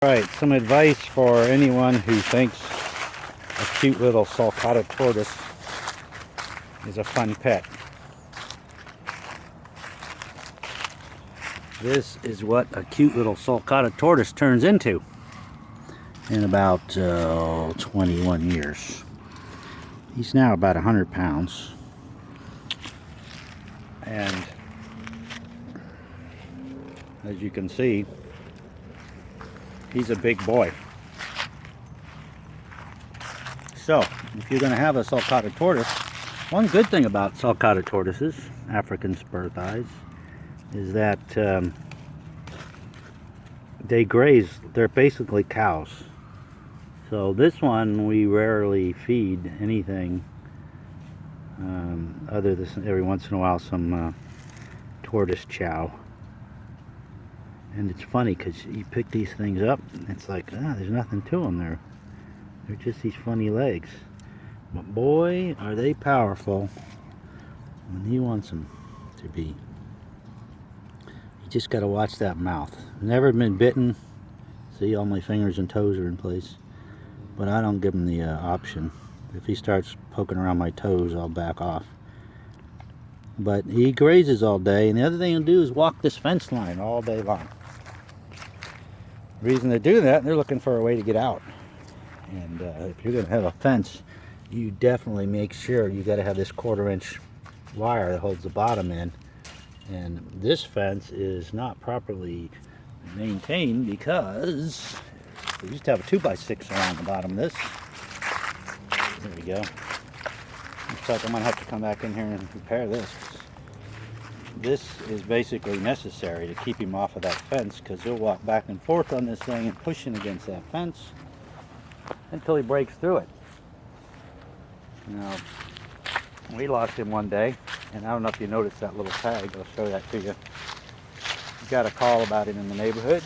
Alright, some advice for anyone who thinks a cute little Sulcata tortoise is a fun pet. This is what a cute little Sulcata tortoise turns into in about 21 years. He's now about 100 pounds. And as you can see, he's a big boy. So, if you're going to have a Sulcata tortoise, one good thing about Sulcata tortoises, African Spur Thighs, is that they graze. They're basically cows. So this one we rarely feed anything other than every once in a while some tortoise chow. And it's funny because you pick these things up, it's like, there's nothing to them. They're just these funny legs. But boy, are they powerful when he wants them to be. You just got to watch that mouth. Never been bitten. See, all my fingers and toes are in place. But I don't give him the option. If he starts poking around my toes, I'll back off. But he grazes all day, and the other thing he'll do is walk this fence line all day long. The reason they do that, they're looking for a way to get out. And if you're going to have a fence, you definitely make sure you got to have this 1/4-inch wire that holds the bottom in. And this fence is not properly maintained because we used to have a 2x6 around the bottom of this. There we go. Looks like I'm going to have to come back in here and repair this. This is basically necessary to keep him off of that fence because he'll walk back and forth on this thing and pushing against that fence until he breaks through it. Now, we lost him one day, and I don't know if you noticed that little tag. I'll show that to you. We got a call about him in the neighborhood.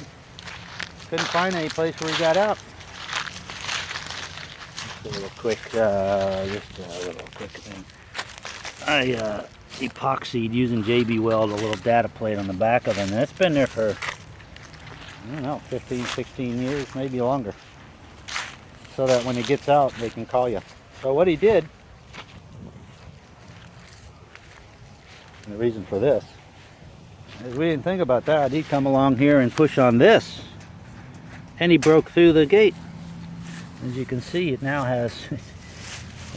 Couldn't find any place where he got out. Just a little quick thing. I epoxied using JB Weld a little data plate on the back of him, and it's been there for, I don't know, 15, 16 years, maybe longer. So that when he gets out, they can call you. So what he did, and the reason for this, is we didn't think about that. He'd come along here and push on this, and he broke through the gate. As you can see, it now has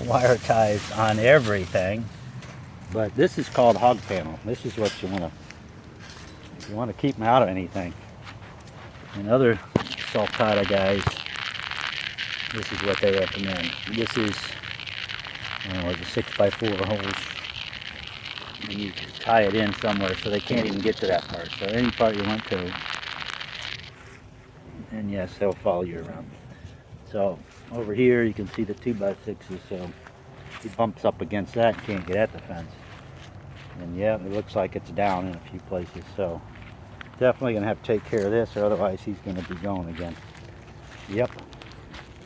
wire ties on everything. But this is called hog panel. This is what you want to keep them out of anything. And other Sulcata guys, this is what they recommend. This is, like a 6x4 hose. And you tie it in somewhere so they can't even get to that part. So any part you want to, and yes, they'll follow you around. So over here you can see the 2x6s, so he bumps up against that and can't get at the fence. And yeah, it looks like it's down in a few places, so definitely gonna have to take care of this, or otherwise he's gonna be going again. Yep.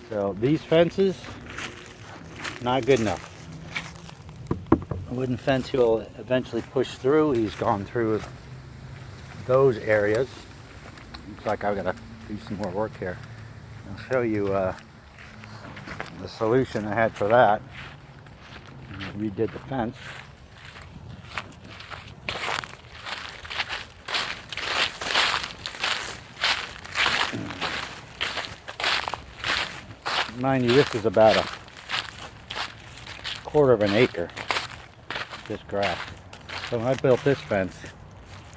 So these fences, not good enough. A wooden fence he'll eventually push through. He's gone through those areas. Looks like I've got to do some more work here. I'll show you the solution I had for that. We redid the fence. Mind you, this is about a 1/4 acre, this grass. So when I built this fence,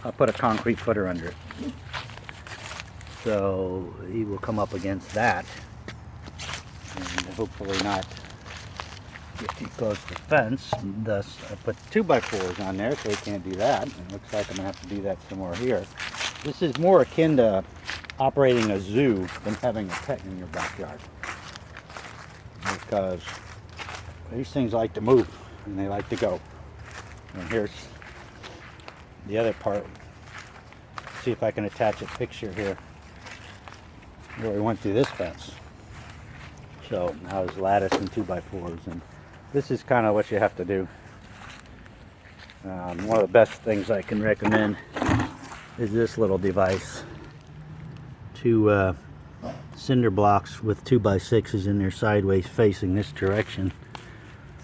I put a concrete footer under it. So he will come up against that and hopefully not get too close to the fence. And thus, I put 2x4s on there so he can't do that. And it looks like I'm going to have to do that some more here. This is more akin to operating a zoo than having a pet in your backyard. Because these things like to move and they like to go. And here's the other part. See if I can attach a picture here where we went through this fence. So now there's lattice and 2x4s, and this is kind of what you have to do. One of the best things I can recommend is this little device to cinder blocks with 2x6s in there sideways facing this direction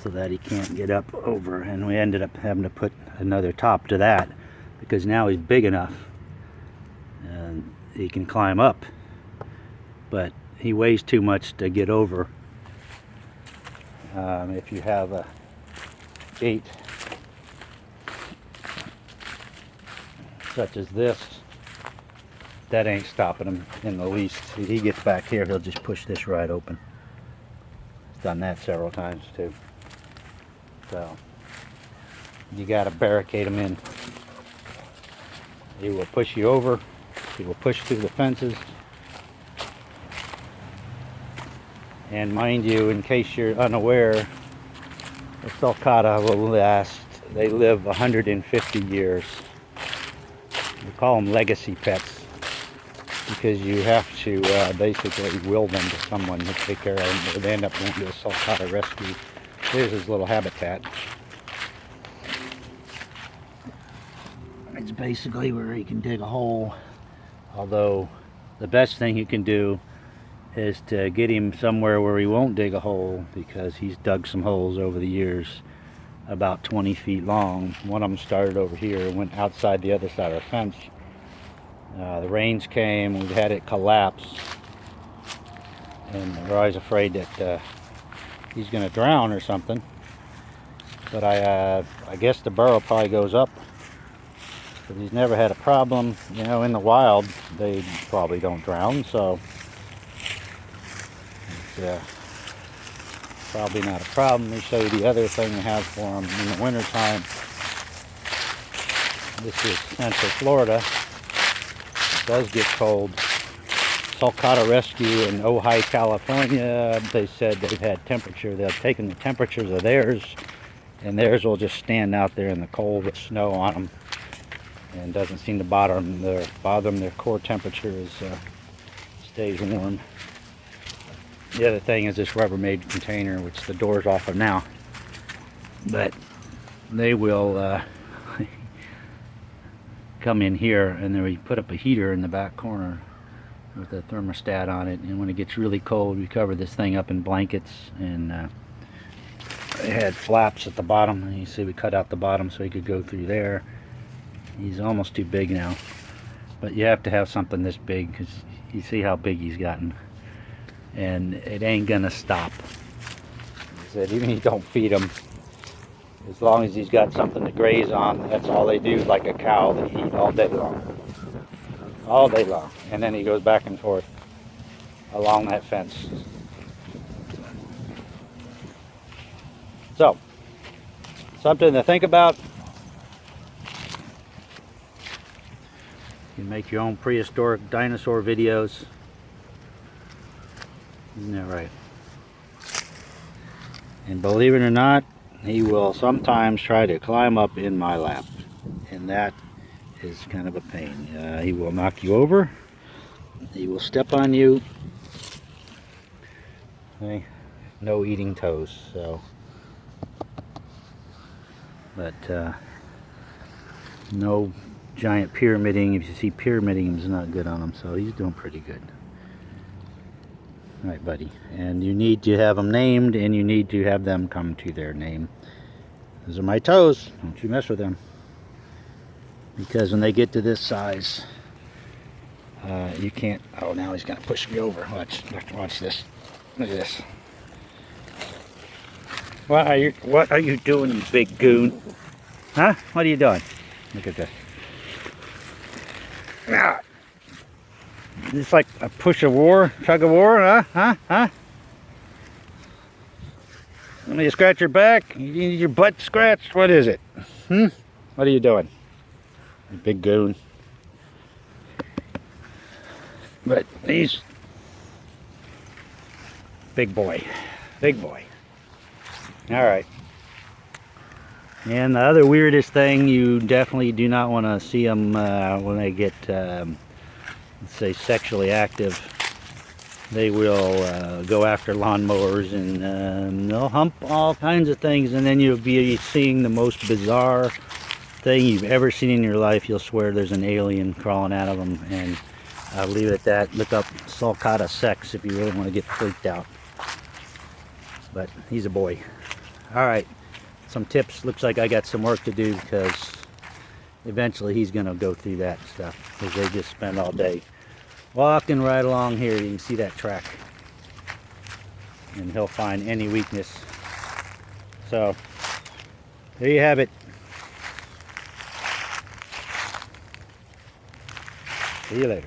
so that he can't get up over, and we ended up having to put another top to that because now he's big enough and he can climb up, but he weighs too much to get over. If you have a gate such as this, that ain't stopping him in the least. If he gets back here, he'll just push this right open. He's done that several times too. So you got to barricade him in. He will push you over. He will push through the fences. And mind you, in case you're unaware, the Sulcata will last, they live 150 years. We call them legacy pets because you have to basically will them to someone to take care of them, or they end up going to a Sulcata rescue. Here's his little habitat. It's basically where he can dig a hole, although the best thing you can do is to get him somewhere where he won't dig a hole, because he's dug some holes over the years about 20 feet long. One of them started over here and went outside the other side of the fence. The rains came, we had it collapse, and we're always afraid that he's going to drown or something. But I guess the burrow probably goes up, but he's never had a problem. You know, in the wild they probably don't drown, so it's probably not a problem. Let me show you the other thing we have for him in the winter time. This is Central Florida. It does get cold. Sulcata rescue in Ojai, California. They said they've had temperature. They've taken the temperatures of theirs, and theirs will just stand out there in the cold with snow on them, and doesn't seem to bother them. Their core temperature is stays warm. The other thing is this Rubbermaid container, which the door's off of now, but they will come in here, and then we put up a heater in the back corner with a thermostat on it, and when it gets really cold we cover this thing up in blankets, and it had flaps at the bottom, and you see we cut out the bottom so he could go through there. He's almost too big now, but you have to have something this big because you see how big he's gotten, and it ain't gonna stop. He said even if you don't feed him, as long as he's got something to graze on, that's all they do, like a cow. They eat all day long. All day long. And then he goes back and forth along that fence. So, something to think about. You can make your own prehistoric dinosaur videos. Isn't that right? And believe it or not, he will sometimes try to climb up in my lap, and that is kind of a pain. He will knock you over. He will step on you. Okay. No eating toes, so. But no giant pyramiding. If you see pyramiding, it's not good on him, so he's doing pretty good. All right, buddy. And you need to have them named, and you need to have them come to their name. Those are my toes. Don't you mess with them. Because when they get to this size, you can't. Oh, now he's gonna push me over. Watch this. Look at this. What are you doing, you big goon? Huh? What are you doing? Look at this. Ah. It's like a push of war, tug of war, huh? Let me scratch your back. You need your butt scratched. What is it? What are you doing? You big goon. But he's big boy. Big boy. All right. And the other weirdest thing, you definitely do not want to see them when they get, let's say, sexually active. They will go after lawnmowers, and they'll hump all kinds of things, and then you'll be seeing the most bizarre thing you've ever seen in your life. You'll swear there's an alien crawling out of them, and I'll leave it at that. Look up Sulcata sex if you really want to get freaked out. But he's a boy. Alright, some tips. Looks like I got some work to do because eventually he's going to go through that stuff because they just spend all day walking right along here. You can see that track. And he'll find any weakness. So, there you have it. See you later.